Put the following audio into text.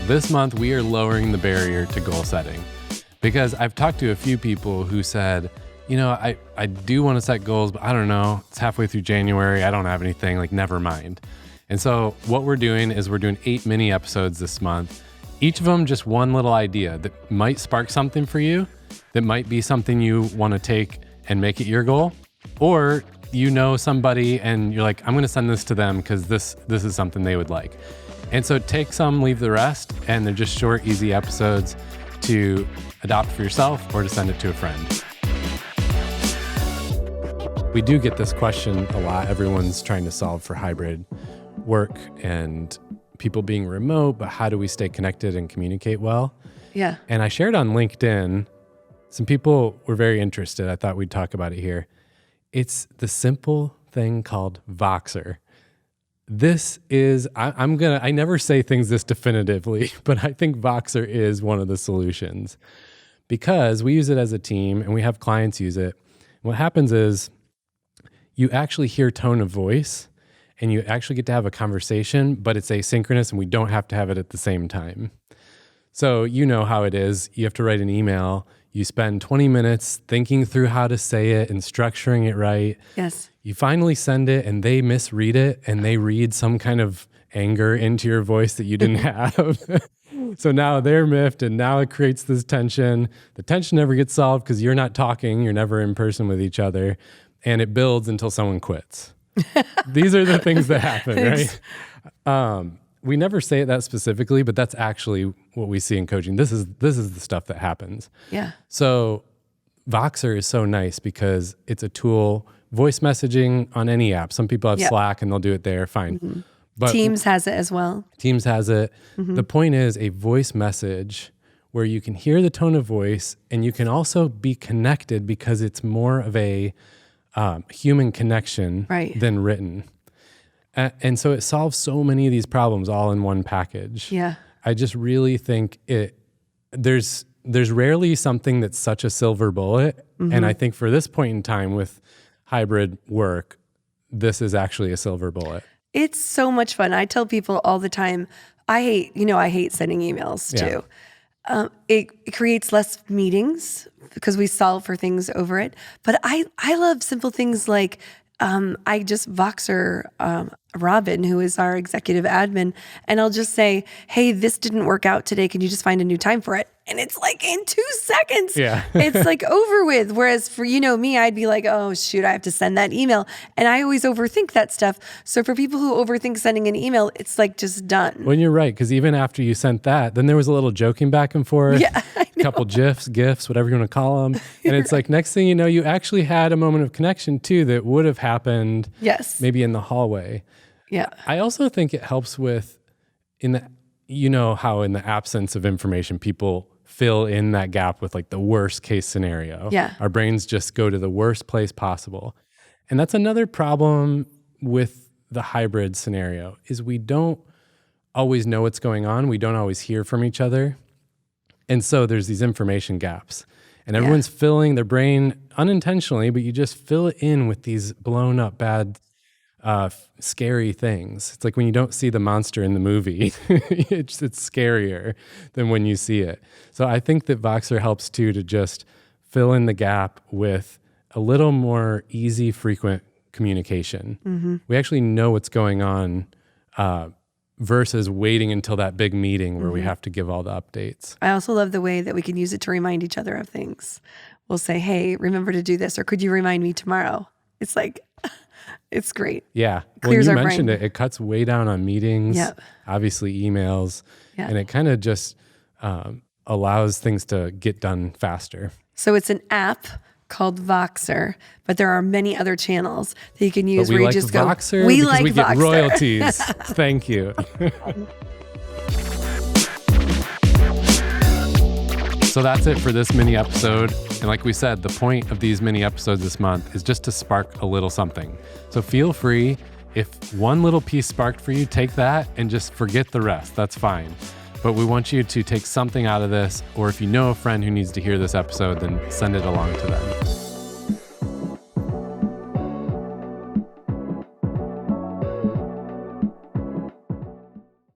This month, we are lowering the barrier to goal setting because I've talked to a few people who said, I do want to set goals, but I don't know. It's halfway through January. I don't have anything, never mind. And so what we're doing is we're doing 8 mini episodes this month. Each of them just one little idea that might spark something for you, that might be something you want to take and make it your goal. Or somebody and you're like, I'm going to send this to them because this is something they would like. And so take some, leave the rest, and they're just short, easy episodes to adopt for yourself or to send it to a friend. We do get this question a lot. Everyone's trying to solve for hybrid work and people being remote, but how do we stay connected and communicate well? Yeah. And I shared on LinkedIn, some people were very interested. I thought we'd talk about it here. It's the simple thing called Voxer. This is, I never say things this definitively, but I think Voxer is one of the solutions because we use it as a team and we have clients use it. What happens is you actually hear tone of voice and you actually get to have a conversation, but it's asynchronous and we don't have to have it at the same time. So you know how it is. You have to write an email. You spend 20 minutes thinking through how to say it and structuring it right. Yes. You finally send it and they misread it and they read some kind of anger into your voice that you didn't have. So now they're miffed and now it creates this tension. The tension never gets solved because you're not talking. You're never in person with each other. And it builds until someone quits. These are the things that happen, right? We never say it that specifically, but that's actually what we see in coaching. This is the stuff that happens. Yeah. So Voxer is so nice because it's a tool, voice messaging on any app. Some people have Slack and they'll do it there, fine. Mm-hmm. But Teams has it as well. Teams has it. Mm-hmm. The point is a voice message where you can hear the tone of voice and you can also be connected because it's more of a human connection than written. And so it solves so many of these problems all in one package. Yeah. I just really think there's rarely something that's such a silver bullet. Mm-hmm. And I think for this point in time with hybrid work, this is actually a silver bullet. It's so much fun. I tell people all the time, I hate sending emails too. It creates less meetings because we solve for things over it. But I love simple things like I just Voxer Robin, who is our executive admin, and I'll just say, hey, this didn't work out today. Can you just find a new time for it? And it's in 2 seconds. Yeah. It's over with. Whereas for, me, I'd be like, oh, shoot, I have to send that email. And I always overthink that stuff. So for people who overthink sending an email, it's just done. Well, you're right. Because even after you sent that, then there was a little joking back and forth. Yeah, I know. Couple GIFs, whatever you want to call them. And it's next thing you know, you actually had a moment of connection too that would have happened maybe in the hallway. Yeah. I also think it helps with how in the absence of information, people fill in that gap with the worst case scenario. Yeah. Our brains just go to the worst place possible. And that's another problem with the hybrid scenario is we don't always know what's going on. We don't always hear from each other. And so there's these information gaps. And everyone's filling their brain unintentionally, but you just fill it in with these blown up bad scary things. It's like when you don't see the monster in the movie, it's scarier than when you see it. So I think that Voxer helps too to just fill in the gap with a little more easy, frequent communication. Mm-hmm. We actually know what's going on versus waiting until that big meeting where we have to give all the updates. I also love the way that we can use it to remind each other of things. We'll say, hey, remember to do this, or could you remind me tomorrow? It's it's great. Yeah. When you mentioned it cuts way down on meetings, obviously emails, and it kind of just allows things to get done faster. So it's an app called Voxer, but there are many other channels that you can use where you just go, Voxer we because like we Voxer. Get royalties. Thank you. So that's it for this mini episode. And like we said, the point of these mini episodes this month is just to spark a little something. So feel free, if one little piece sparked for you, take that and just forget the rest. That's fine. But we want you to take something out of this, or if you know a friend who needs to hear this episode, then send it along to them.